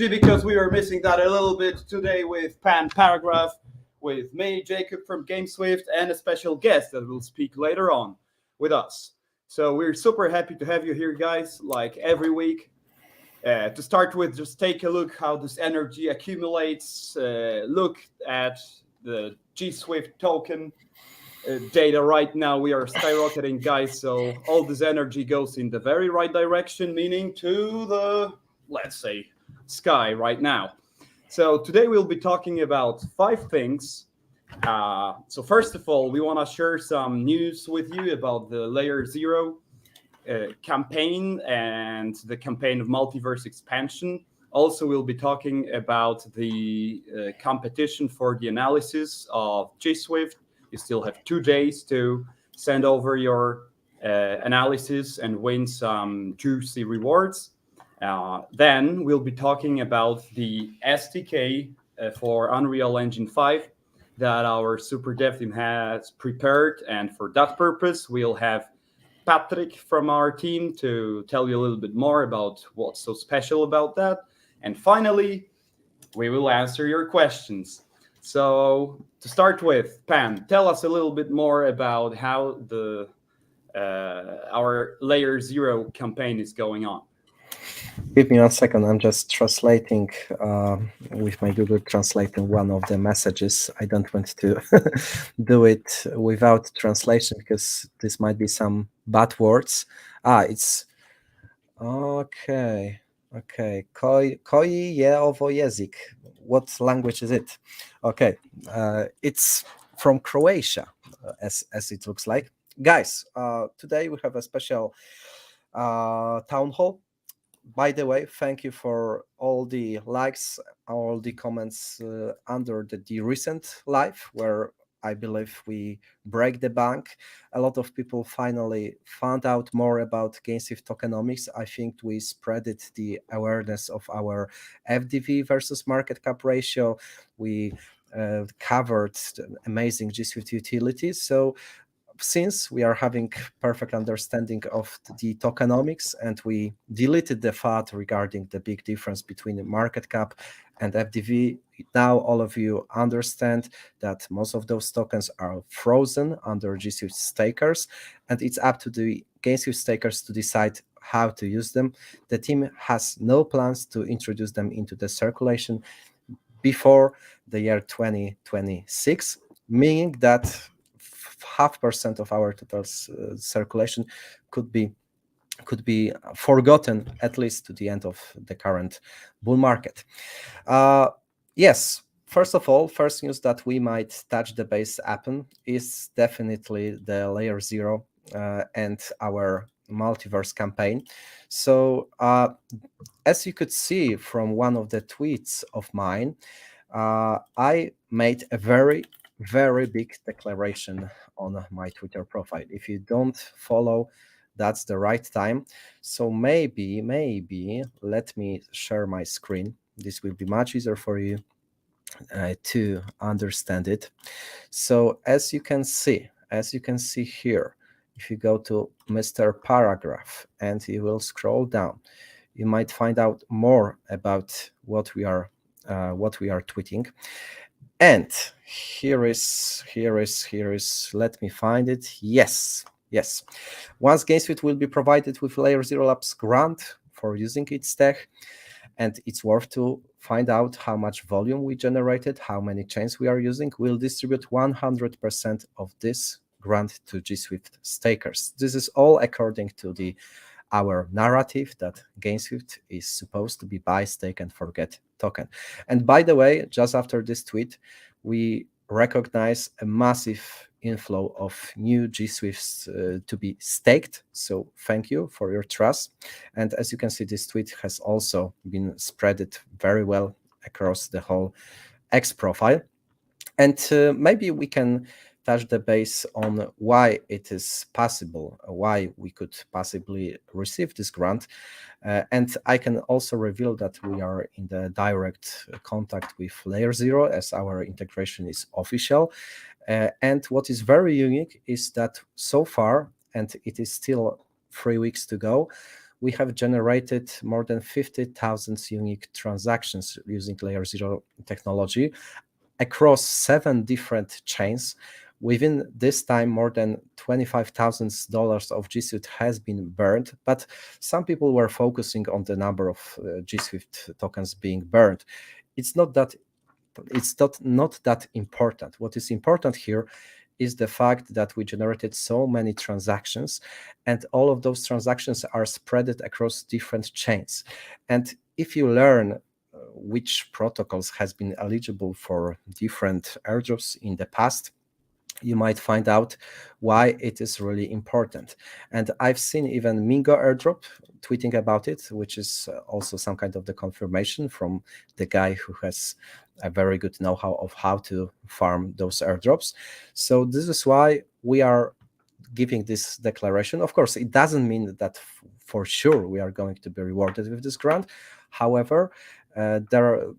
apology because we were missing that a little bit today with PanParagraf, with me, Jakub from GameSwift, and a special guest that will speak later on with us. So we're super happy to have you here, guys, like every week. To start with, just take a look how this energy accumulates. Look at the GSWIFT token data right now. We are skyrocketing, guys. So all this energy goes in the very right direction, meaning to the, let's say, sky right now. So today we'll be talking about 5 things. So first of all, we want to share some news with you about the Layer 0 campaign and the campaign of Multiverse expansion. Also, we'll be talking about the competition for the analysis of GSWIFT. You still have 2 days to send over your analysis and win some juicy rewards. Then we'll be talking about the SDK for Unreal Engine 5 that our super dev team has prepared. And for that purpose, we'll have Patryk from our team to tell you a little bit more about what's so special about that. And finally, we will answer your questions. So to start with, Pan, tell us a little bit more about how the our Layer 0 campaign is going on. Give me 1 second. I'm just translating with my Google Translating one of the messages. I don't want to do it without translation because this might be some bad words. It's okay. Koi je ovo jezik. What language is it? Okay, it's from Croatia, as it looks like. Guys, today we have a special town hall. By the way, thank you for all the likes, all the comments under the recent live, where I believe we break the bank. A lot of people finally found out more about GameSwift Tokenomics. I think we spreaded the awareness of our FDV versus market cap ratio. We covered the amazing GSWIFT utilities. So since we are having perfect understanding of the tokenomics and we deleted the FAT regarding the big difference between the market cap and FDV, now all of you understand that most of those tokens are frozen under GSWIFT stakers, and it's up to the GameSwift stakers to decide how to use them. The team has no plans to introduce them into the circulation before the year 2026, meaning that 0.5% of our total circulation could be forgotten at least to the end of the current bull market. Yes, first of all, first news that we might touch the base happen is definitely the Layer 0 and our Multiverse campaign. So as you could see from one of the tweets of mine, I made a very big declaration on my Twitter profile. If you don't follow, that's the right time. So maybe let me share my screen. This will be much easier for you to understand it. So as you can see here, if you go to Mr. Paragraph and you will scroll down, you might find out more about what we are tweeting. And here is, let me find it. Yes. Once GameSwift will be provided with Layer 0 Labs grant for using its tech, and it's worth to find out how much volume we generated, how many chains we are using, we'll distribute 100% of this grant to GSWIFT stakers. This is all according to our narrative that GameSwift is supposed to be buy, stake, and forget token. And by the way, just after this tweet, we recognize a massive inflow of new GSWIFTs to be staked. So thank you for your trust. And as you can see, this tweet has also been spreaded very well across the whole X profile. And maybe we can touch the base on why it is possible, why we could possibly receive this grant. And I can also reveal that we are in the direct contact with Layer 0 as our integration is official. And what is very unique is that so far, and it is still 3 weeks to go, we have generated more than 50,000 unique transactions using Layer 0 technology across 7 different chains. Within this time, more than $25,000 of GSWIFT has been burned, but some people were focusing on the number of GSWIFT tokens being burned. It's not that important. What is important here is the fact that we generated so many transactions, and all of those transactions are spread across different chains. And if you learn which protocols has been eligible for different airdrops in the past, you might find out why it is really important. And I've seen even Mingo airdrop tweeting about it, which is also some kind of the confirmation from the guy who has a very good know-how of how to farm those airdrops. So this is why we are giving this declaration. Of course, it doesn't mean that for sure we are going to be rewarded with this grant. However,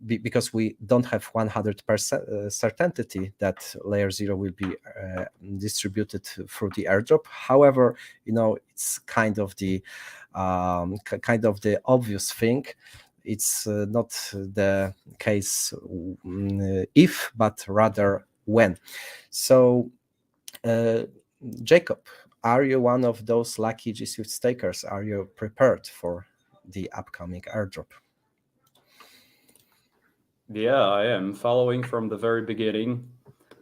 because we don't have 100% certainty that Layer 0 will be distributed through the airdrop. However, it's kind of the obvious thing. It's not the case if, but rather when. So, Jakub, are you one of those lucky GSWIFT stakers? Are you prepared for the upcoming airdrop? Yeah, I am following from the very beginning.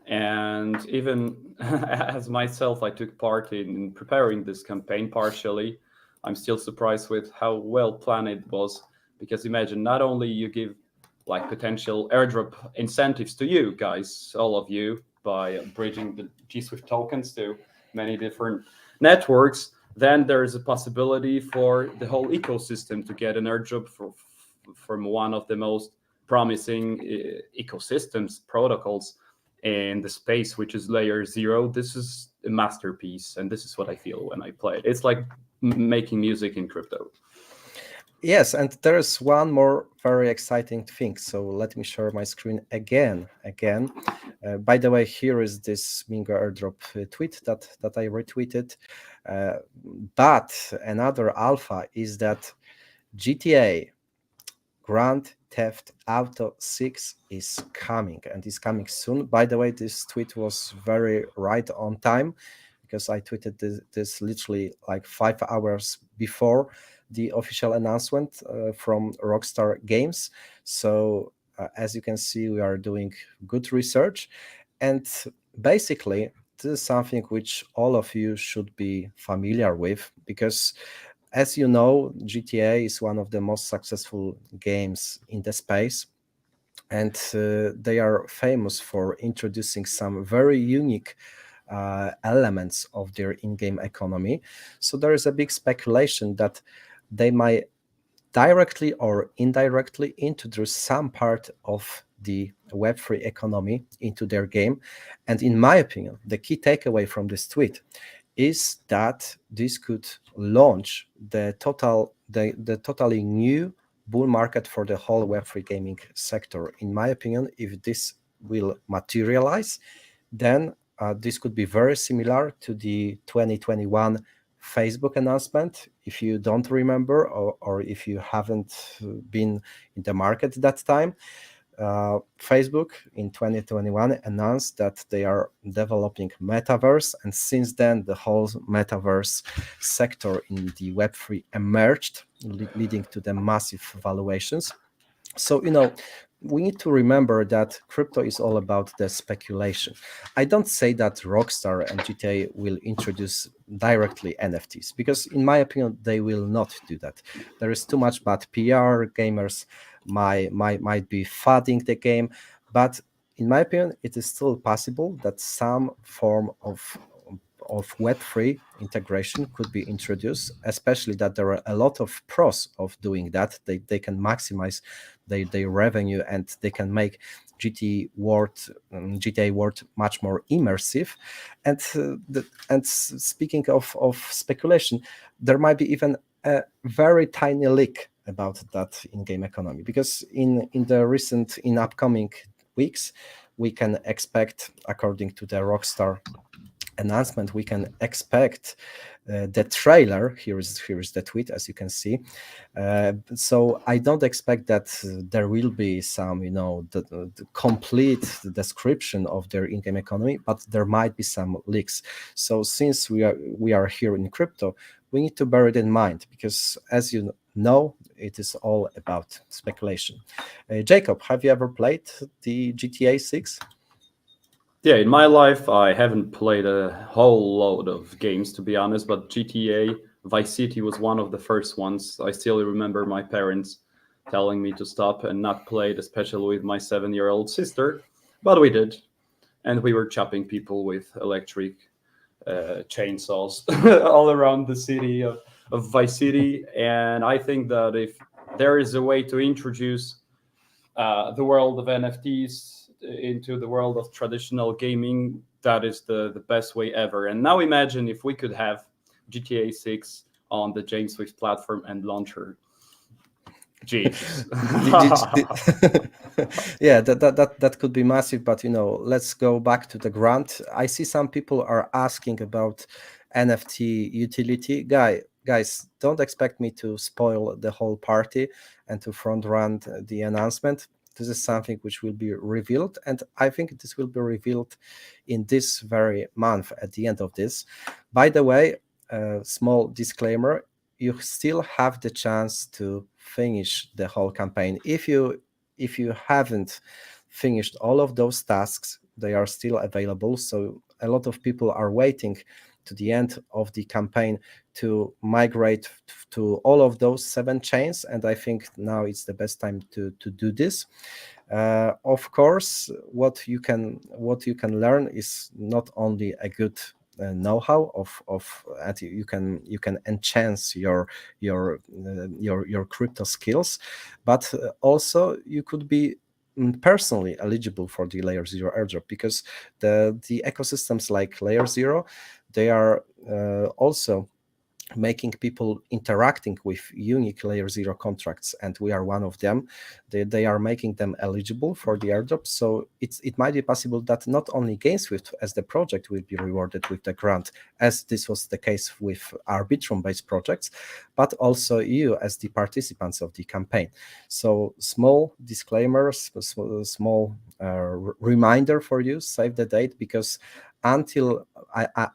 And even as myself, I took part in preparing this campaign partially. I'm still surprised with how well planned it was. Because imagine, not only you give like potential airdrop incentives to you guys, all of you, by bridging the GSWIFT tokens to many different networks, then there is a possibility for the whole ecosystem to get an airdrop from one of the most promising ecosystems, protocols in the space, which is Layer 0. This is a masterpiece, and this is what I feel when I play it. It's like making music in crypto. Yes, and there is one more very exciting thing. So let me share my screen again. By the way, here is this Mingo airdrop tweet that I retweeted. But another alpha is that GTA Grand Theft Auto 6 is coming, and is coming soon. By the way, this tweet was very right on time, because I tweeted this literally like 5 hours before the official announcement from RockstarGames. So as you can see, we are doing good research, and basically this is something which all of you should be familiar with, because as you know, GTA is one of the most successful games in the space, and they are famous for introducing some very unique elements of their in-game economy. So there is a big speculation that they might directly or indirectly introduce some part of the Web3 economy into their game. And in my opinion, the key takeaway from this tweet is that this could launch the totally new bull market for the whole Web3 gaming sector. In my opinion, if this will materialize, then this could be very similar to the 2021 Facebook announcement. If you don't remember, or if you haven't been in the market at that time, Facebook in 2021 announced that they are developing Metaverse, and since then the whole Metaverse sector in the Web3 emerged, leading to the massive valuations. So, we need to remember that crypto is all about the speculation. I don't say that Rockstar and GTA will introduce directly NFTs, because in my opinion, they will not do that. There is too much bad PR. Gamers might be flooding the game, but in my opinion, it is still possible that some form of Web3 integration could be introduced, especially that there are a lot of pros of doing that. They can maximize their revenue, and they can make GTA world much more immersive. And speaking of speculation, there might be even a very tiny leak about that in-game economy, because in upcoming weeks, we can expect, according to the Rockstar announcement, we can expect the trailer. Here is the tweet, as you can see. So I don't expect that there will be some, the complete description of their in-game economy, but there might be some leaks. So since we are here in crypto, we need to bear it in mind, because as you know, it is all about speculation. Jakub, have you ever played the GTA 6? Yeah, in my life, I haven't played a whole load of games, to be honest, but GTA Vice City was one of the first ones. I still remember my parents telling me to stop and not play it, especially with my 7-year-old sister, but we did. And we were chopping people with electric chainsaws all around the city of Vice City. And I think that if there is a way to introduce the world of NFTs into the world of traditional gaming, that is the best way ever. And now imagine if we could have GTA 6 on the GameSwift platform and launcher. Jeez. Yeah, that could be massive, but let's go back to the grant. I see some people are asking about NFT utility. Guys, don't expect me to spoil the whole party and to front run the announcement. This is something which will be revealed, and I think this will be revealed in this very month at the end of this. By the way, small disclaimer, you still have the chance to finish the whole campaign. If you haven't finished all of those tasks, they are still available. So a lot of people are waiting to the end of the campaign to migrate to all of those 7 chains, and I think now it's the best time to do this. Of course, what you can learn is not only a good know-how of and you can enhance your crypto skills, but also you could be personally eligible for the layer 0 airdrop, because the ecosystems like layer 0, they are also making people interacting with unique layer 0 contracts, and we are one of them. They are making them eligible for the airdrop. So it might be possible that not only GameSwift as the project will be rewarded with the grant, as this was the case with Arbitrum based projects, but also you as the participants of the campaign. So small disclaimers, small reminder for you: save the date, because until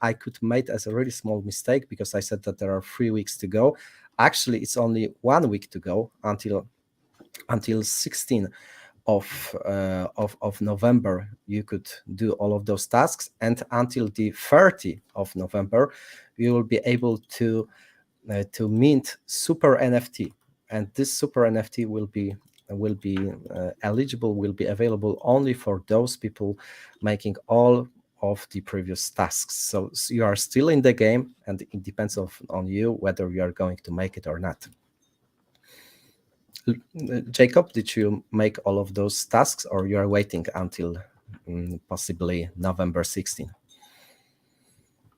I could make as a really small mistake, because I said that there are 3 weeks to go. Actually, it's only 1 week to go until 16 of November. You could do all of those tasks, and until the 30th of November, you will be able to mint super NFT, and this super NFT will be eligible, will be available only for those people making all of the previous tasks. So you are still in the game, and it depends on you whether you are going to make it or not. Jakub, did you make all of those tasks, or you are waiting until possibly November 16?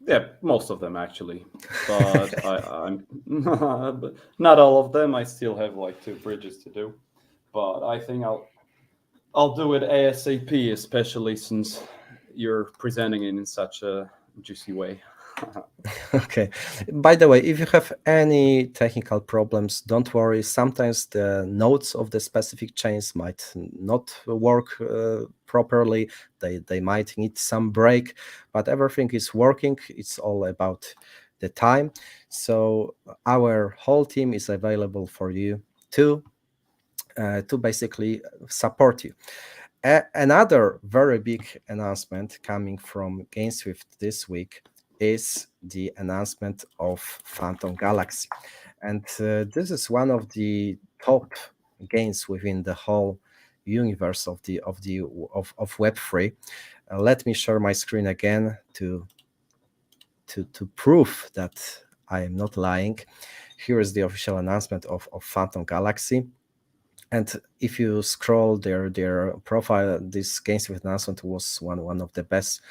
Yeah, most of them actually, but I'm but not all of them. I still have like 2 bridges to do, but I think I'll do it ASAP, especially since you're presenting it in such a juicy way. Okay. By the way, if you have any technical problems, don't worry. Sometimes the nodes of the specific chains might not work properly. They might need some break, but everything is working. It's all about the time. So our whole team is available for you to basically support you. Another very big announcement coming from GameSwift this week is the announcement of Phantom Galaxy, and this is one of the top games within the whole universe of Web3. Let me share my screen again to prove that I am not lying. Here is the official announcement of Phantom Galaxy. And if you scroll their profile, this GameSwift announcement was one of the best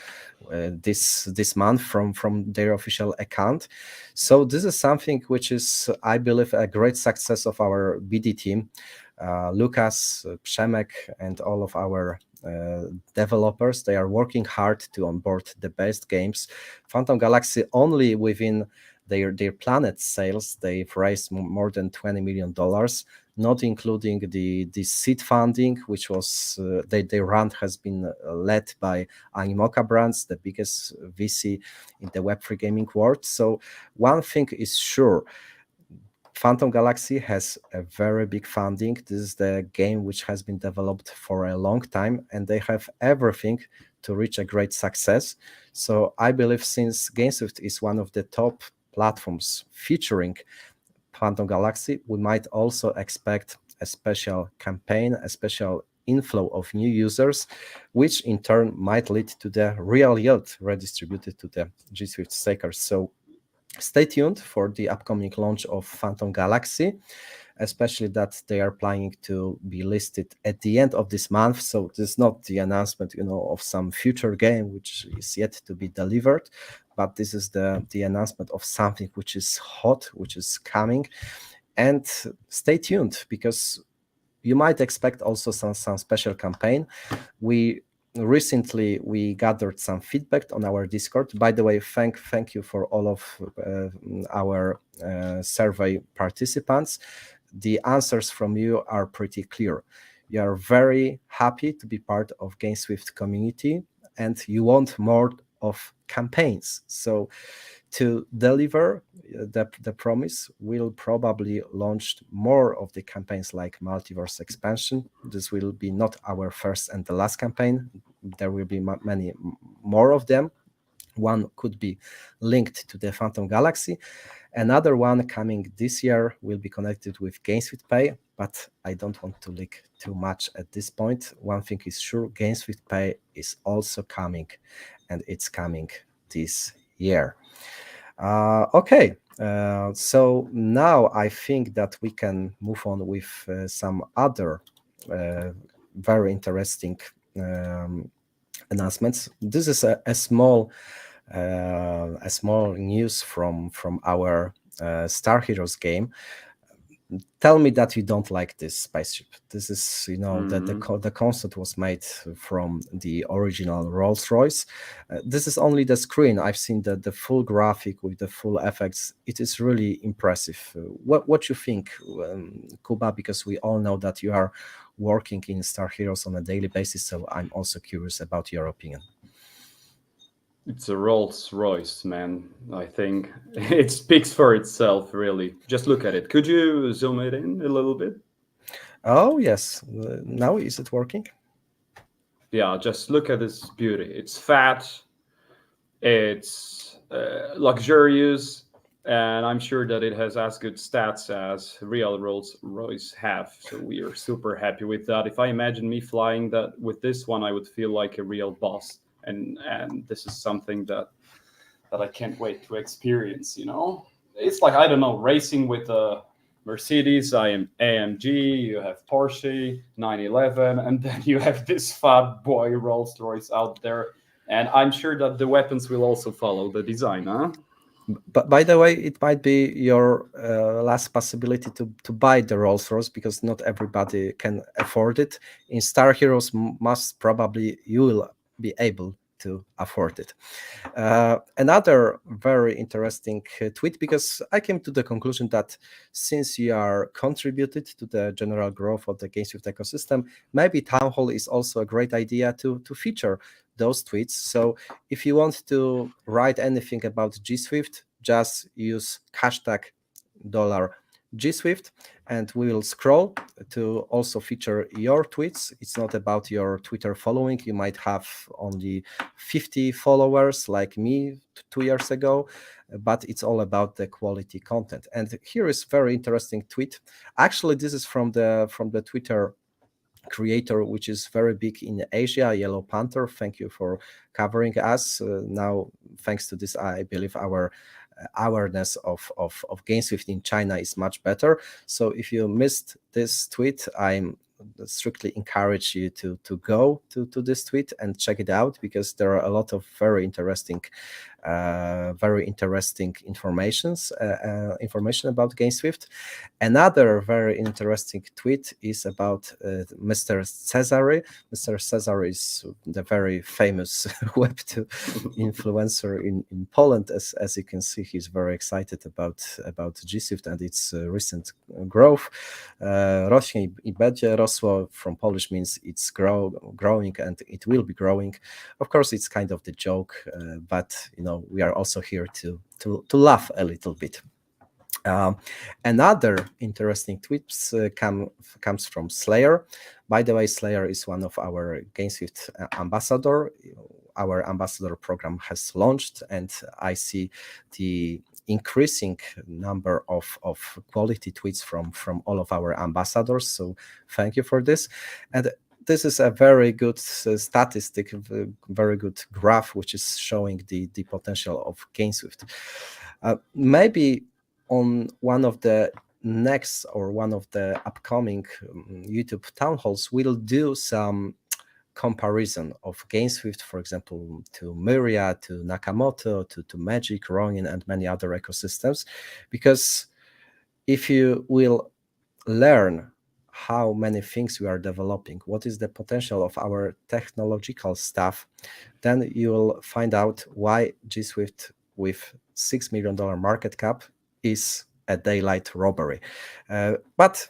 this month from their official account. So this is something which is, I believe, a great success of our BD team. Lucas, Przemek, and all of our developers, they are working hard to onboard the best games. Phantom Galaxy, only within their Planet sales, they've raised more than $20 million, not including the seed funding, which was their round has been led by Animoca Brands, the biggest VC in the Web3 gaming world. So one thing is sure, Phantom Galaxy has a very big funding. This is the game which has been developed for a long time, and they have everything to reach a great success. So I believe, since GameSwift is one of the top platforms featuring Phantom Galaxy, we might also expect a special campaign, a special inflow of new users, which in turn might lead to the real yield redistributed to the GSWIFT stakers. So stay tuned for the upcoming launch of Phantom Galaxy, especially that they are planning to be listed at the end of this month. So this is not the announcement, of some future game which is yet to be delivered, but this is the announcement of something which is hot, which is coming. And stay tuned, because you might expect also some special campaign. Recently we gathered some feedback on our Discord. By the way, thank you for all of our survey participants. The answers from you are pretty clear. You are very happy to be part of GameSwift community, and you want more of campaigns. So to deliver the promise, we'll probably launch more of the campaigns like Multiverse expansion. This will be not our first and the last campaign. There will be many more of them. One could be linked to the Phantom Galaxy. Another one coming this year will be connected with GameSwift Pay, but I don't want to leak too much at this point. One thing is sure, GameSwift Pay is also coming, and it's coming this year. Okay, so now I think that we can move on with some other very interesting announcements. This is a small news from our StarHeroes game. Tell me that you don't like this spaceship. This is, the concept was made from the original Rolls-Royce. This is only the screen. I've seen the full graphic with the full effects. It is really impressive. What you think, Kuba? Because we all know that you are working in StarHeroes on a daily basis, so I'm also curious about your opinion. It's a Rolls Royce, man. I think it speaks for itself, really. Just look at it. Could you zoom it in a little bit? Oh, yes. Now is it working? Yeah, just look at this beauty. It's fat, it's luxurious, and I'm sure that it has as good stats as real Rolls Royce have. So we are super happy with that. If I imagine me flying that with this one, I would feel like a real boss. And this is something that I can't wait to experience. It's like, I don't know, racing with a Mercedes, AMG, you have Porsche 911, and then you have this fat boy Rolls Royce out there. And I'm sure that the weapons will also follow the design, huh? But by the way, it might be your last possibility to buy the Rolls-Royce, because not everybody can afford it. In StarHeroes, most probably you will be able to afford it. Another very interesting tweet, because I came to the conclusion that since you are contributed to the general growth of the GameSwift ecosystem, maybe Townhall is also a great idea to feature those tweets. So if you want to write anything about GSwift, just use hashtag $GSwift, and we will scroll to also feature your tweets. It's not about your Twitter following. You might have only 50 followers like me 2 years ago, but it's all about the quality content. And here is very interesting tweet. Actually, this is from the Twitter creator, which is very big in Asia, Yellow Panther. Thank you for covering us. Now, thanks to this, I believe our awareness of GameSwift in China is much better. So if you missed this tweet, I'm strictly encourage you to go to this tweet and check it out, because there are a lot of very interesting very interesting information about GameSwift. Another very interesting tweet is about Mr. Cesare. Mr. Cesare is the very famous Web2 influencer in Poland. As you can see, he's very excited about GSWIFT and its recent growth. Rośnie i będzie rosło from Polish means it's growing and it will be growing. Of course, it's kind of the joke, but we are also here to laugh a little bit. Another interesting tweets comes from Slayer. By the way, Slayer is one of our GameSwift ambassador. Our ambassador program has launched, and I see the increasing number of quality tweets from all of our ambassadors. So thank you for this. And this is a very good statistic, very good graph, which is showing the potential of GameSwift. Maybe on one of the next or one of the upcoming YouTube town halls, we'll do some comparison of GameSwift, for example, to Myria, to Nakamoto, to Magic, Ronin, and many other ecosystems. Because if you will learn how many things we are developing, what is the potential of our technological stuff, then you will find out why GSWIFT with $6 million market cap is a daylight robbery. But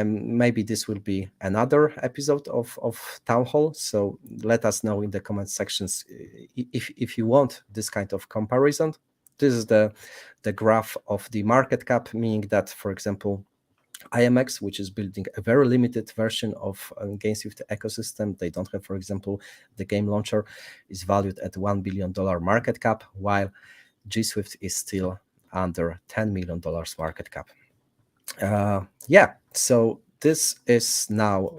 maybe this will be another episode of Town Hall. So let us know in the comment sections if you want this kind of comparison. This is the graph of the market cap, meaning that, for example, IMX, which is building a very limited version of GameSwift ecosystem, they don't have, for example, the game launcher, is valued at $1 billion market cap, while GSWIFT is still under $10 million market cap. So this is now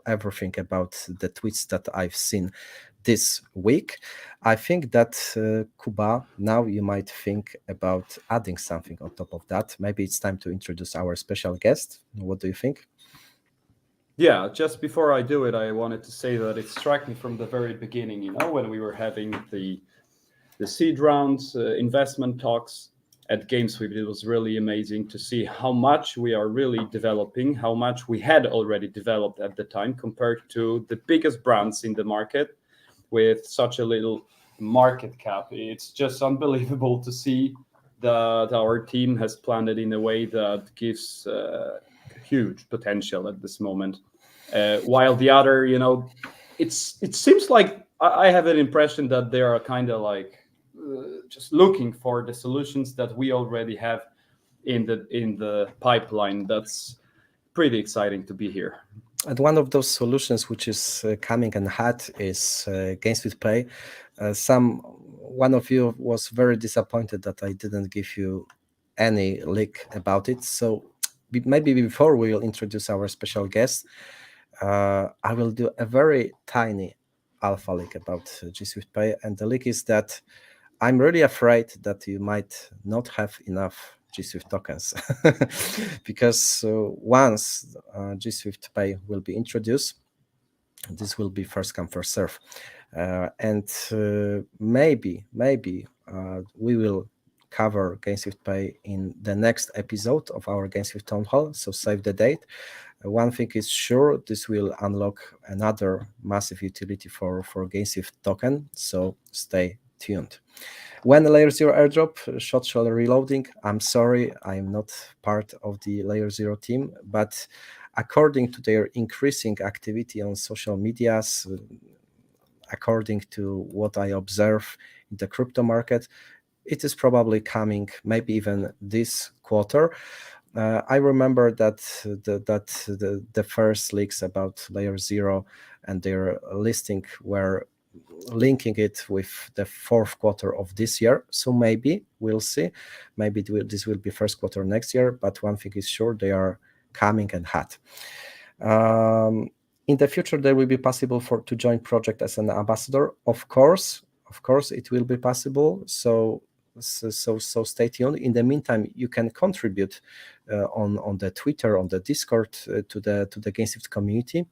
everything about the tweets that I've seen this week. I think that Kuba, now you might think about adding something on top of that. Maybe it's time to introduce our special guest. What do you think? Yeah, just before I do it, I wanted to say that it struck me from the very beginning, when we were having the seed rounds, investment talks at GameSwift. It was really amazing to see how much we are really developing, how much we had already developed at the time compared to the biggest brands in the market with such a little market cap. It's just unbelievable to see that our team has planned it in a way that gives huge potential at this moment. While the other, it seems like I have an impression that they are kind of like just looking for the solutions that we already have in the pipeline. That's pretty exciting to be here. And one of those solutions which is coming and hot is GameSwift Pay. One of you was very disappointed that I didn't give you any leak about it. So maybe before we will introduce our special guest, I will do a very tiny alpha leak about GSWIFT Pay. And the leak is that I'm really afraid that you might not have enough GSWIFT tokens because once GSWIFT Pay will be introduced, this will be first come, first serve. And maybe we will cover GameSwift Pay in the next episode of our GameSwift Town Hall, so save the date. One thing is sure, this will unlock another massive utility for GameSwift token, so stay tuned. When Layer 0 airdrop, shot shell reloading, I'm sorry, I'm not part of the Layer 0 team, but according to their increasing activity on social medias, according to what I observe in the crypto market, it is probably coming maybe even this quarter. I remember that the first leaks about Layer 0 and their listing were linking it with the fourth quarter of this year. So maybe we'll see. Maybe this will be first quarter next year. But one thing is sure, they are coming and hot. In the future, there will be possible to join project as an ambassador. Of course, it will be possible. So stay tuned. In the meantime, you can contribute on the Twitter, on the Discord to the GameSwift community,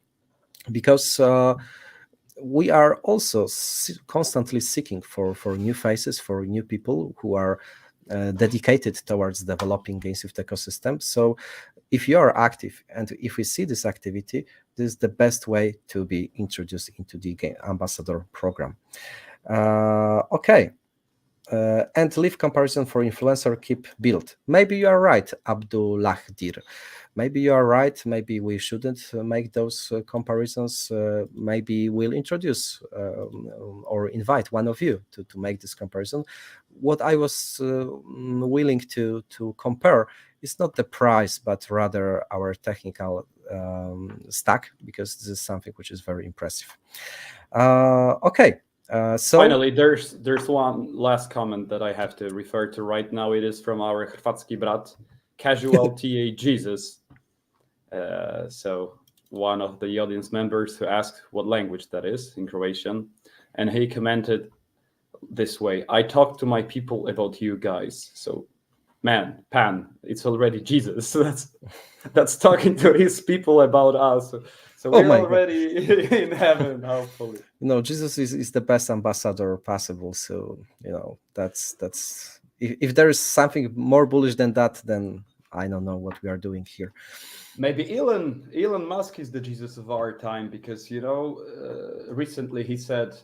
because we are also constantly seeking for new faces, for new people who are dedicated towards developing GameSwift ecosystem. So if you are active and if we see this activity, this is the best way to be introduced into the game ambassador program. Okay. And leave comparison for influencer keep build. Maybe you are right, Abdullahdir. Maybe you are right. Maybe we shouldn't make those comparisons. Maybe we'll introduce or invite one of you to make this comparison. What I was willing to compare is not the price, but rather our technical stack, because this is something which is very impressive. Okay. So finally, there's one last comment that I have to refer to right now. It is from our Hrvatski brat, Casual TA Jesus. So one of the audience members who asked what language that is in Croatian, and he commented this way: "I talked to my people about you guys." So, man, Pan, it's already Jesus. That's talking to his people about us. So we're already in heaven, hopefully. Jesus is the best ambassador possible. So that's if there is something more bullish than that, then I don't know what we are doing here. Maybe Elon Musk is the Jesus of our time, because recently he said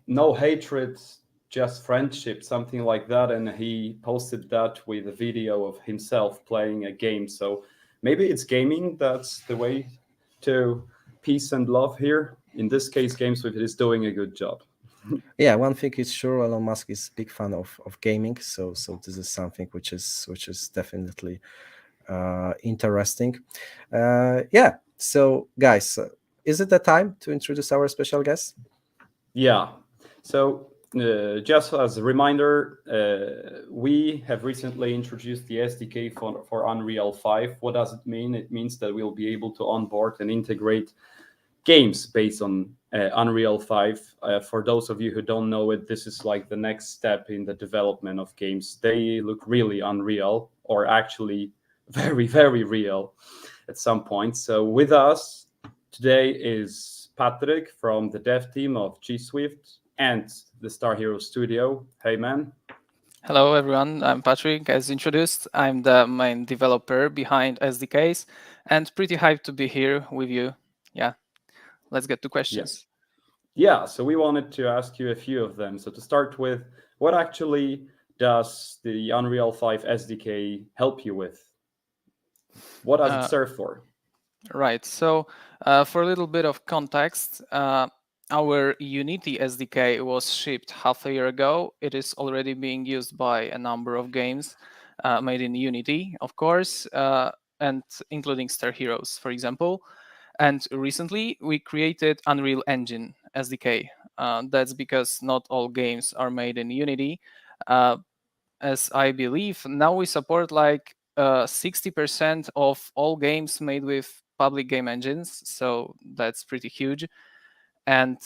no hatred, just friendship, something like that, and he posted that with a video of himself playing a game. So maybe it's gaming that's the way to peace and love here. In this case, GameSwift is doing a good job. Yeah, one thing is sure, Elon Musk is a big fan of gaming, so this is something which is definitely interesting. Yeah, so guys, is it the time to introduce our special guest? Yeah, so just as a reminder, we have recently introduced the SDK for Unreal 5. What does it mean? It means that we'll be able to onboard and integrate games based on Unreal 5. For those of you who don't know it, this is like the next step in the development of games. They look really unreal, or actually very, very real at some point. So with us today is Patryk from the dev team of GSWIFT and the StarHeroes studio. Hey, man. Hello, everyone. I'm Patryk, as introduced. I'm the main developer behind SDKs, and pretty hyped to be here with you. Yeah, let's get to questions. Yeah, so we wanted to ask you a few of them. So to start with, what actually does the Unreal 5 SDK help you with? What does it serve for? Right. So for a little bit of context, our Unity SDK was shipped half a year ago. It is already being used by a number of games made in Unity, of course, and including StarHeroes, for example. And recently, we created Unreal Engine SDK. That's because not all games are made in Unity. As I believe, now we support like 60% of all games made with public game engines, so that's pretty huge. And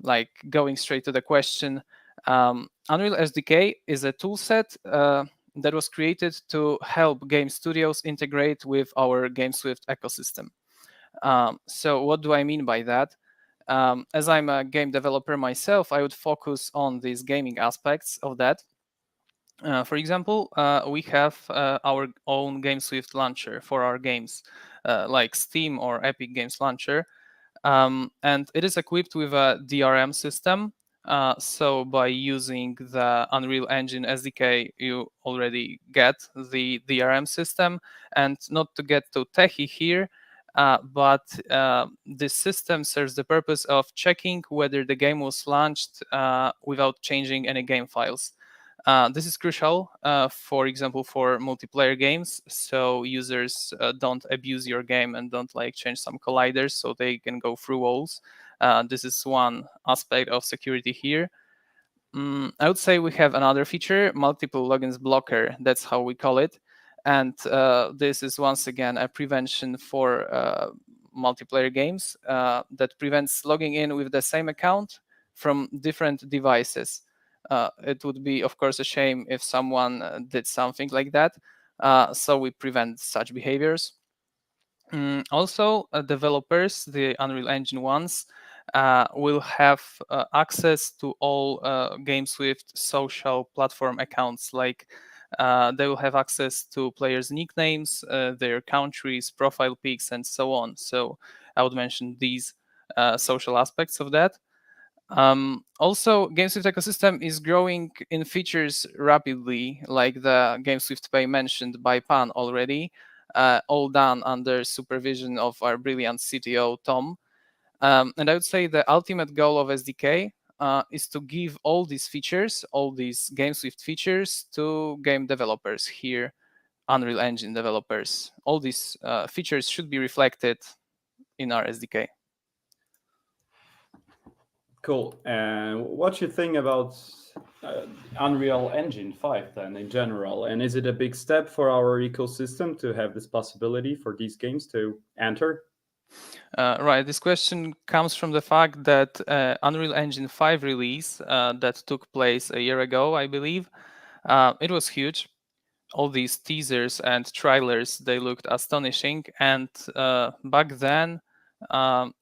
like going straight to the question, Unreal SDK is a toolset that was created to help game studios integrate with our GameSwift ecosystem. So what do I mean by that? As I'm a game developer myself, I would focus on these gaming aspects of that. For example, we have our own GameSwift launcher for our games, like Steam or Epic Games Launcher. And it is equipped with a DRM system. So by using the Unreal Engine SDK, you already get the DRM system. And not to get too techy here, but this system serves the purpose of checking whether the game was launched without changing any game files. This is crucial, for example, for multiplayer games, so users don't abuse your game and don't like change some colliders so they can go through walls. This is one aspect of security here. I would say we have another feature, multiple logins blocker. That's how we call it. And this is once again a prevention for multiplayer games that prevents logging in with the same account from different devices. It would be, of course, a shame if someone did something like that. So we prevent such behaviors. Also, developers, the Unreal Engine ones, will have access to all GameSwift social platform accounts. Like they will have access to players' nicknames, their countries, profile pics, and so on. So I would mention these social aspects of that. Also, GameSwift ecosystem is growing in features rapidly, like the GameSwift Pay mentioned by Pan already, all done under supervision of our brilliant CTO, Tom. And I would say the ultimate goal of SDK is to give all these features, all these GameSwift features to game developers here, Unreal Engine developers. All these features should be reflected in our SDK. Cool. And what you think about Unreal Engine 5 then in general? And is it a big step for our ecosystem to have this possibility for these games to enter? Right. This question comes from the fact that Unreal Engine 5 release that took place a year ago, I believe, it was huge. All these teasers and trailers, they looked astonishing. And back then,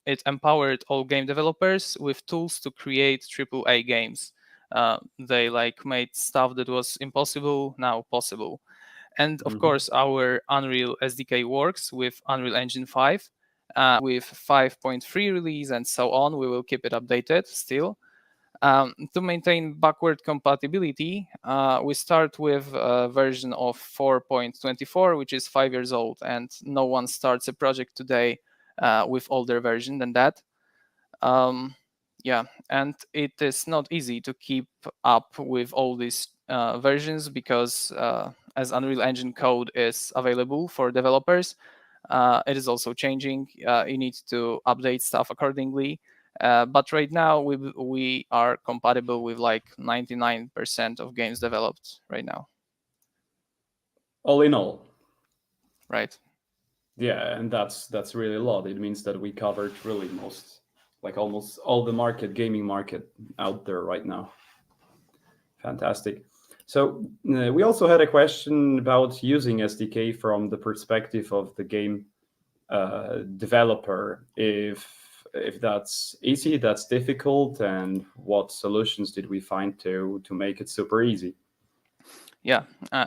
it empowered all game developers with tools to create AAA games. They made stuff that was impossible now possible. And of course, our Unreal SDK works with Unreal Engine 5. With 5.3 release and so on, we will keep it updated still. To maintain backward compatibility, we start with a version of 4.24, which is 5 years old, and no one starts a project today with older version than that. Yeah, and it is not easy to keep up with all these versions because as Unreal Engine code is available for developers, it is also changing. You need to update stuff accordingly. But right now, we are compatible with 99% of games developed right now. All in all. Right. Yeah, and that's really a lot. It means that we covered really almost all the gaming market out there right now. Fantastic. So we also had a question about using SDK from the perspective of the game developer. If that's easy, that's difficult, and what solutions did we find to make it super easy? Yeah,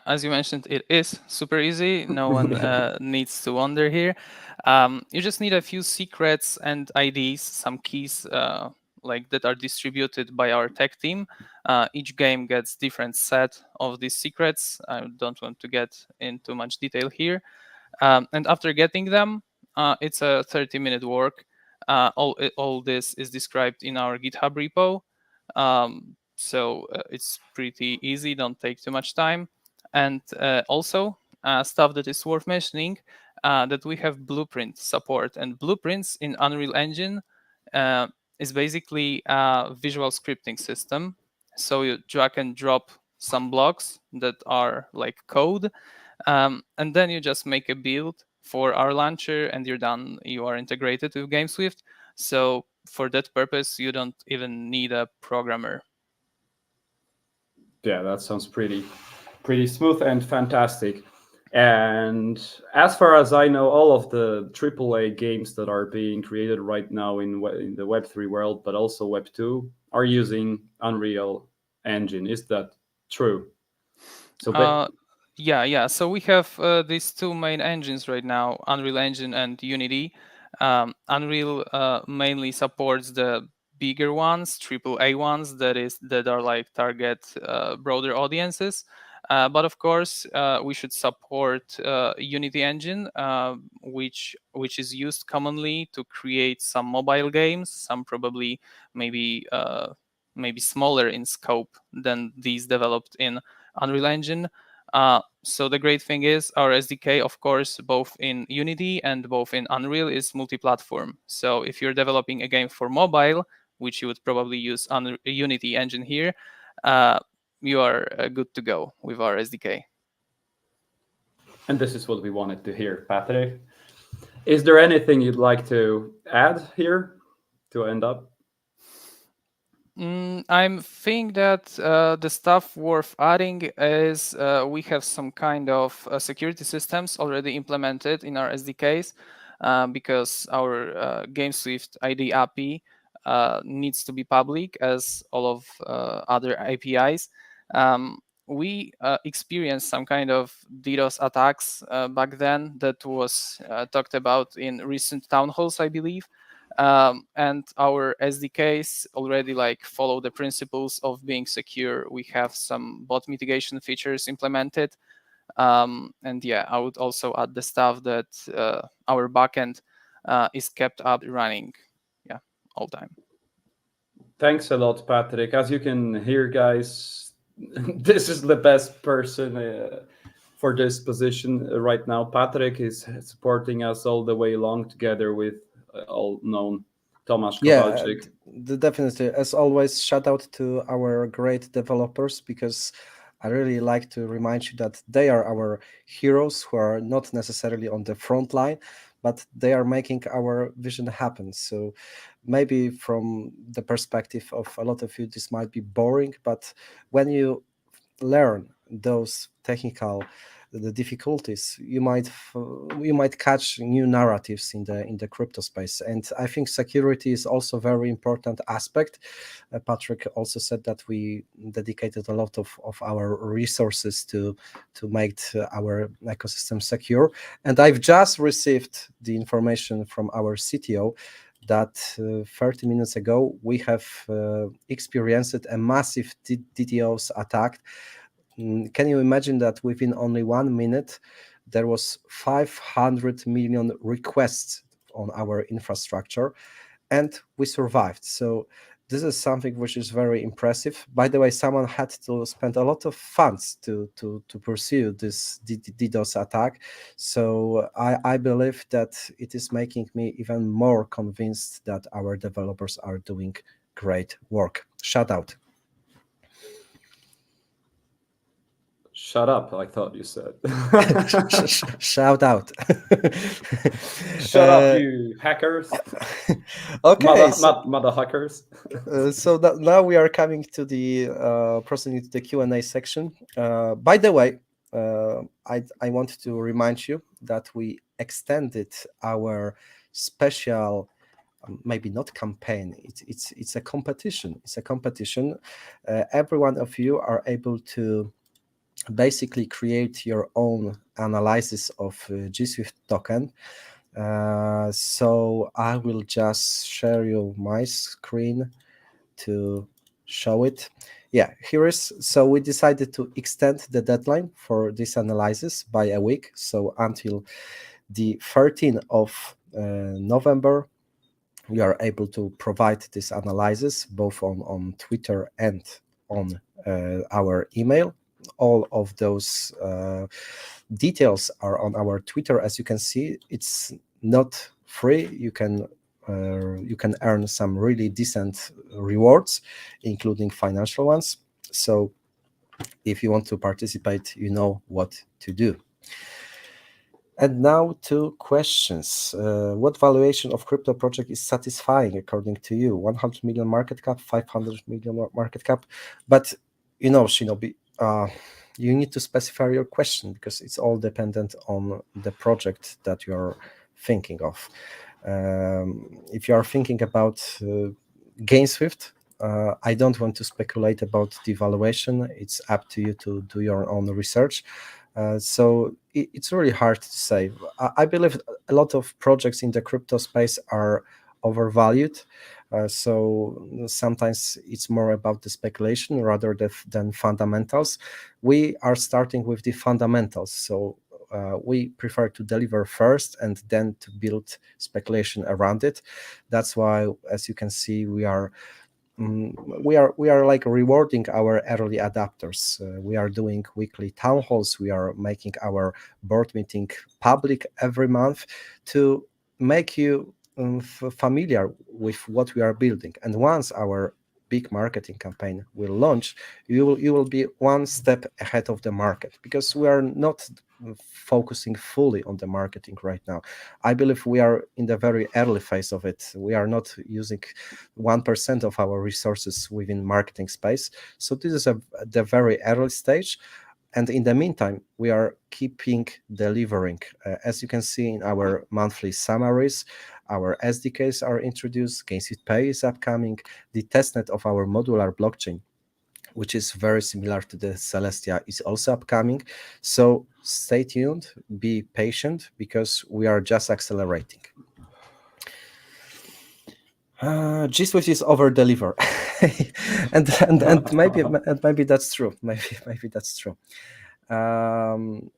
as you mentioned, it is super easy. No one needs to wonder here. You just need a few secrets and IDs, some keys that are distributed by our tech team. Each game gets different set of these secrets. I don't want to get into much detail here. And after getting them, it's a 30-minute work. All this is described in our GitHub repo. So it's pretty easy, don't take too much time. And also, stuff that is worth mentioning, that we have blueprint support. And blueprints in Unreal Engine is basically a visual scripting system. So you drag and drop some blocks that are like code, and then you just make a build for our launcher and you're done. You are integrated with GameSwift. So for that purpose, you don't even need a programmer. Yeah, that sounds pretty smooth and fantastic. And as far as I know, all of the AAA games that are being created right now in the Web3 world, but also Web2, are using Unreal Engine. Is that true? So yeah. So we have these two main engines right now, Unreal Engine and Unity. Unreal mainly supports the bigger ones, AAA ones that are target broader audiences. But of course, we should support Unity engine, which is used commonly to create some mobile games, some probably maybe smaller in scope than these developed in Unreal Engine. So the great thing is our SDK, of course, both in Unity and both in Unreal is multi-platform. So if you're developing a game for mobile, which you would probably use Unity engine here, you are good to go with our SDK. And this is what we wanted to hear, Patryk. Is there anything you'd like to add here to end up? I think that the stuff worth adding is we have some kind of security systems already implemented in our SDKs because our GameSwift ID API needs to be public as all of other APIs. We experienced some kind of DDoS attacks back then that was talked about in recent town halls, I believe. And our SDKs already like follow the principles of being secure. We have some bot mitigation features implemented. And yeah, I would also add the stuff that our backend is kept up running, all time. Thanks a lot, Patryk. As you can hear, guys, this is the best person for this position right now. Patryk is supporting us all the way along together with all known Tomasz Kowalczyk. Definitely. As always, shout out to our great developers, because I really like to remind you that they are our heroes who are not necessarily on the front line, but they are making our vision happen. So maybe from the perspective of a lot of you, this might be boring, but when you learn those technical the difficulties, you might catch new narratives in the crypto space. And I think security is also a very important aspect. Patryk also said that we dedicated a lot of our resources to make our ecosystem secure. And I've just received the information from our CTO that 30 minutes ago we have experienced a massive DDoS attack. Can you imagine that within only 1 minute there was 500 million requests on our infrastructure, and we survived? So this is something which is very impressive. By the way, someone had to spend a lot of funds to pursue this DDoS attack. So I believe that it is making me even more convinced that our developers are doing great work. Shout out. Shut up, I thought you said. Shout out. Shut up, you hackers. Okay. Mother hackers. So now we are coming to the proceeding to the Q&A section. By the way, I want to remind you that we extended our special, maybe not campaign, it's a competition. It's a competition. Every one of you are able to basically create your own analysis of GSWIFT token. So I will just share you my screen to show it. Yeah, here is. So we decided to extend the deadline for this analysis by a week. So until the 13th of November, we are able to provide this analysis both on Twitter and on our email. All of those details are on our Twitter. As you can see, it's not free. You can earn some really decent rewards, including financial ones. So if you want to participate, you know what to do. And now 2 questions. What valuation of crypto project is satisfying according to you? 100 million market cap, 500 million market cap? But Shinobi, you need to specify your question, because it's all dependent on the project that you're thinking of. If you are thinking about GameSwift, I don't want to speculate about the valuation. It's up to you to do your own research. So it's really hard to say. I believe a lot of projects in the crypto space are overvalued. So sometimes it's more about the speculation rather than fundamentals. We are starting with the fundamentals. So we prefer to deliver first and then to build speculation around it. That's why, as you can see, we are like rewarding our early adapters. We are doing weekly town halls. We are making our board meeting public every month to make you familiar with what we are building. And once our big marketing campaign will launch, you will be one step ahead of the market, because we are not focusing fully on the marketing right now. I believe we are in the very early phase of it. We are not using 1% of our resources within marketing space. So this is the very early stage. And in the meantime, we are keeping delivering. As you can see in our monthly summaries, our SDKs are introduced, GameSwift Pay is upcoming, the testnet of our modular blockchain, which is very similar to the Celestia, is also upcoming. So stay tuned, be patient, because we are just accelerating. GSWIFT is over deliver, and maybe that's true. Maybe that's true. Shinobi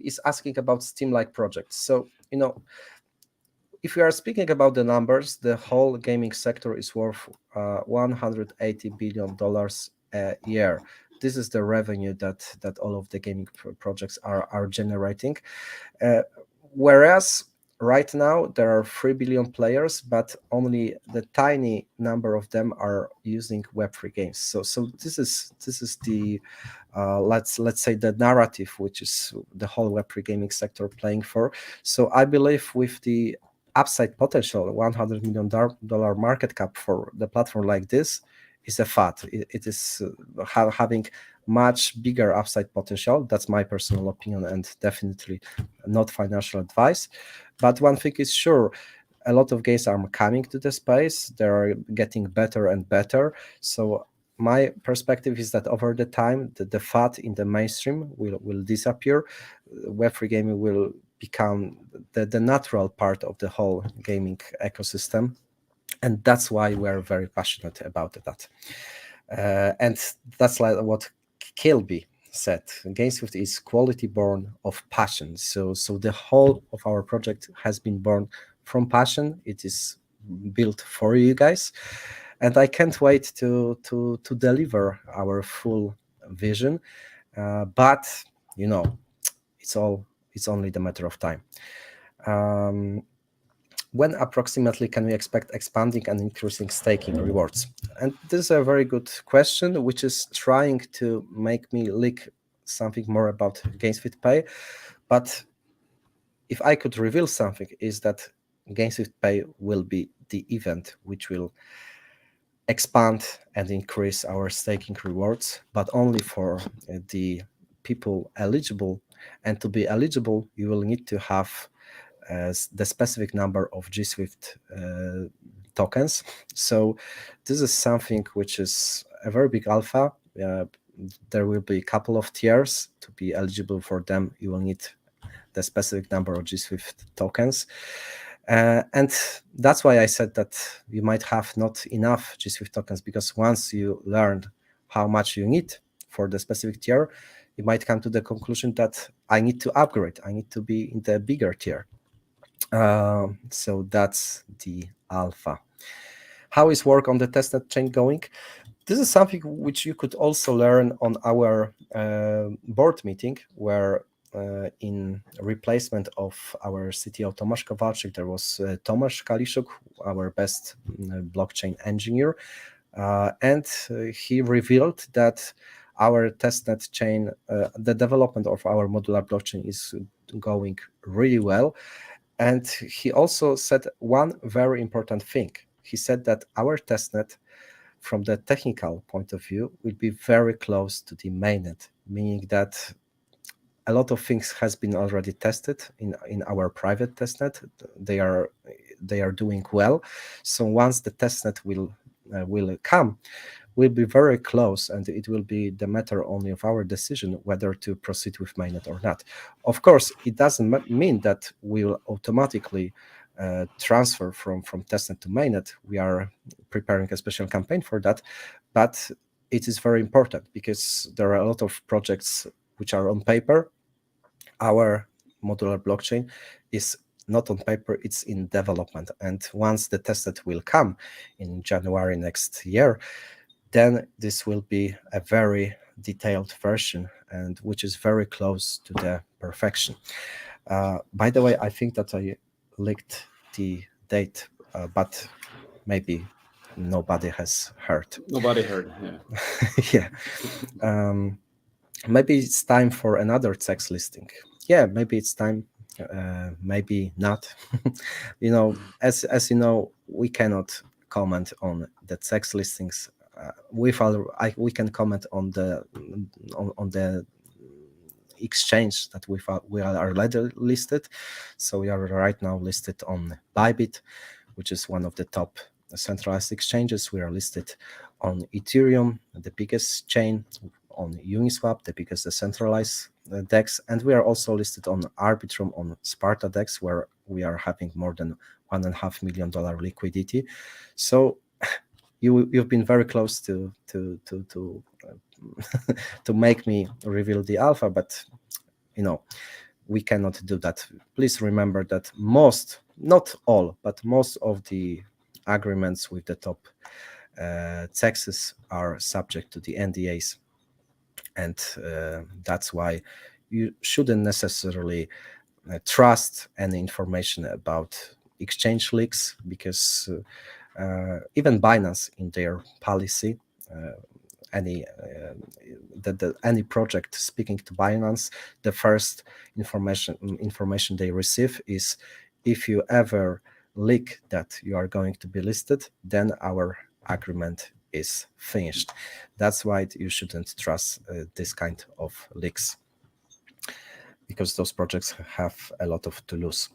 is asking about Steam-like projects. So if we are speaking about the numbers, the whole gaming sector is worth $180 billion a year. This is the revenue that all of the gaming projects are generating. Whereas right now there are 3 billion players, but only the tiny number of them are using Web3 games. So this is the let's say the narrative which is the whole Web3 gaming sector playing for. So I believe with the upside potential, $100 million market cap for the platform like this is a fact. It is having much bigger upside potential. That's my personal opinion, and definitely not financial advice. But one thing is sure, a lot of games are coming to the space. They are getting better and better. So my perspective is that over the time, the fat in the mainstream will disappear. Web3 gaming will become the natural part of the whole gaming ecosystem. And that's why we're very passionate about that. And that's like what Kilby said. GameSwift is quality born of passion. So the whole of our project has been born from passion. It is built for you guys. And I can't wait to deliver our full vision. But it's only the matter of time. When approximately can we expect expanding and increasing staking rewards? And this is a very good question, which is trying to make me leak something more about GameSwift Pay. But if I could reveal something, is that GameSwift Pay will be the event which will expand and increase our staking rewards, but only for the people eligible. And to be eligible, you will need to have the specific number of GSWIFT tokens. So this is something which is a very big alpha. There will be a couple of tiers. To be eligible for them, you will need the specific number of GSWIFT tokens. And that's why I said that you might have not enough GSWIFT tokens, because once you learned how much you need for the specific tier, you might come to the conclusion that I need to upgrade. I need to be in the bigger tier. So that's the alpha. How is work on the testnet chain going? This is something which you could also learn on our board meeting, where in replacement of our CTO Tomasz Kowalczyk, there was Tomasz Kaliszuk, our best blockchain engineer, and he revealed that our testnet chain, the development of our modular blockchain is going really well. And he also said one very important thing. He said that our testnet, from the technical point of view, will be very close to the mainnet, meaning that a lot of things has been already tested in our private testnet. They are doing well. So once the testnet will come, we'll be very close, and it will be the matter only of our decision whether to proceed with mainnet or not. Of course, it doesn't mean that we will automatically transfer from testnet to mainnet. We are preparing a special campaign for that, but it is very important because there are a lot of projects which are on paper. Our modular blockchain is not on paper, it's in development. And once the testnet will come in January next year, then this will be a very detailed version, and which is very close to the perfection. By the way, I think that I leaked the date, but maybe nobody has heard. Nobody heard, yeah. Yeah. Maybe it's time for another CEX listing. Yeah, maybe it's time, maybe not. As you know, we cannot comment on the CEX listings we can comment on the exchange that we are later listed. So we are right now listed on Bybit, which is one of the top centralized exchanges. We are listed on Ethereum, the biggest chain, on Uniswap, the biggest decentralized DEX, and we are also listed on Arbitrum, on Sparta DEX, where we are having more than $1.5 million liquidity. So you've been very close to to make me reveal the alpha, but we cannot do that. Please remember that most, not all, but most of the agreements with the top Texas are subject to the NDAs, and that's why you shouldn't necessarily trust any information about exchange leaks, because even Binance, in their policy, any project speaking to Binance, the first information they receive is, if you ever leak that you are going to be listed, then our agreement is finished. That's why you shouldn't trust this kind of leaks, because those projects have a lot to lose.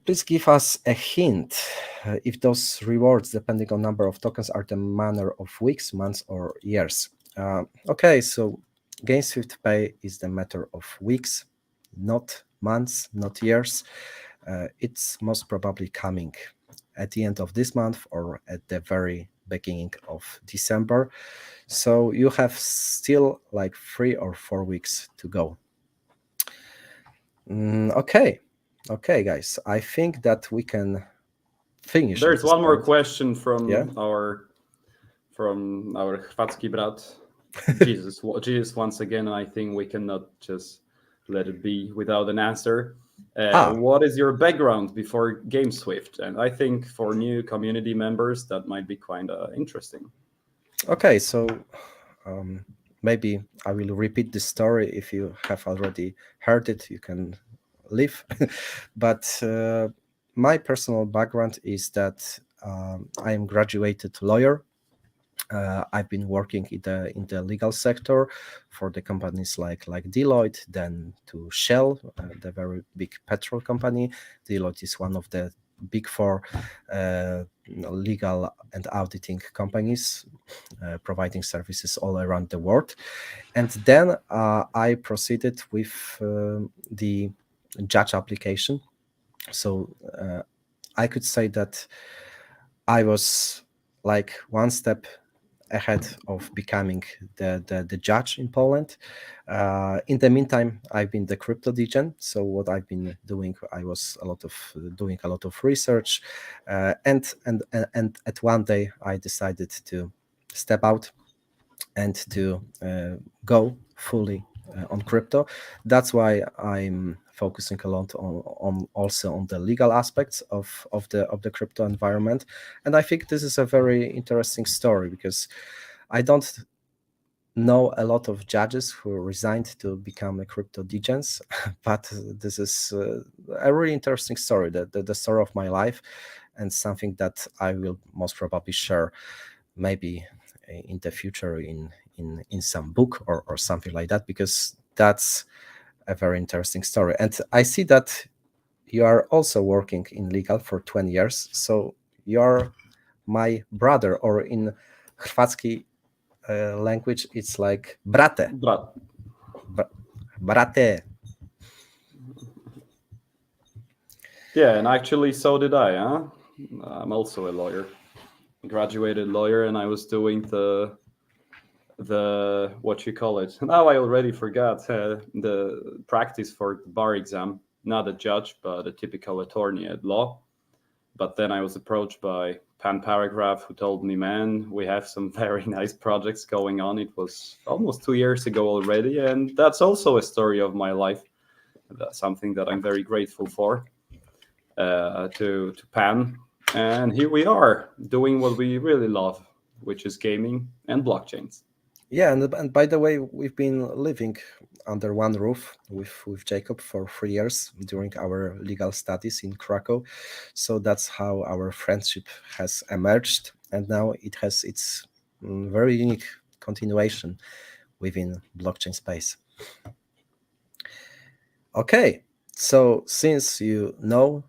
Please give us a hint if those rewards, depending on number of tokens, are the manner of weeks, months, or years. Okay, so GameSwift Pay is the matter of weeks, not months, not years. It's most probably coming at the end of this month or at the very beginning of December. So you have still like 3 or 4 weeks to go. Okay, guys, I think that we can finish. There's one more question from our Chwacki brat, Jesus once again, and I think we cannot just let it be without an answer. What is your background before GameSwift? And I think for new community members that might be kind of interesting. Okay, so maybe I will repeat the story. If you have already heard it, you can leave. But my personal background is that I am graduated lawyer. I've been working in the legal sector for the companies like Deloitte, then to Shell, the very big petrol company. Deloitte is one of the big 4 legal and auditing companies, providing services all around the world. And then I proceeded with the judge application. So I could say that I was like one step ahead of becoming the judge in Poland. In the meantime, I've been the crypto degen. So what I've been doing, I was doing a lot of research, and at one day I decided to step out and to go fully on crypto. That's why I'm focusing a lot on the legal aspects of the crypto environment. And I think this is a very interesting story, because I don't know a lot of judges who resigned to become a crypto degens, but this is a really interesting story, the story of my life, and something that I will most probably share maybe in the future in some book or something like that, because that's a very interesting story. And I see that you are also working in legal for 20 years. So you're my brother, or in Chwacki language, it's like brate. Brate. Yeah, and actually so did I. I'm also a lawyer, graduated lawyer, and I was doing the what you call it, now I already forgot, the practice for the bar exam. Not a judge, but a typical attorney at law. But then I was approached by PanParagraf, who told me, man, we have some very nice projects going on. It was almost 2 years ago already, and that's also a story of my life. That's something that I'm very grateful for, to Pan. And here we are doing what we really love, which is gaming and blockchains. Yeah, and by the way, we've been living under one roof with Jakub for 3 years during our legal studies in Krakow. So that's how our friendship has emerged, and now it has its very unique continuation within blockchain space. Okay, so since you know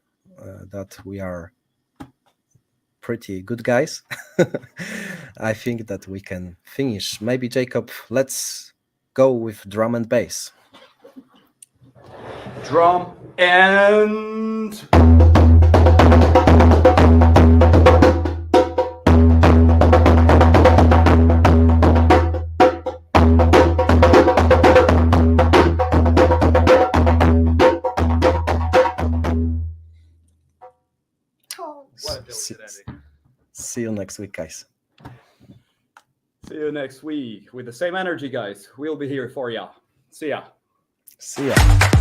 that we are pretty good guys, I think that we can finish. Maybe Jakub, let's go with drum and bass. Drum and what a See, delicate ending. see you next week, guys. See you next week with the same energy, guys. We'll be here for ya. See ya. See ya.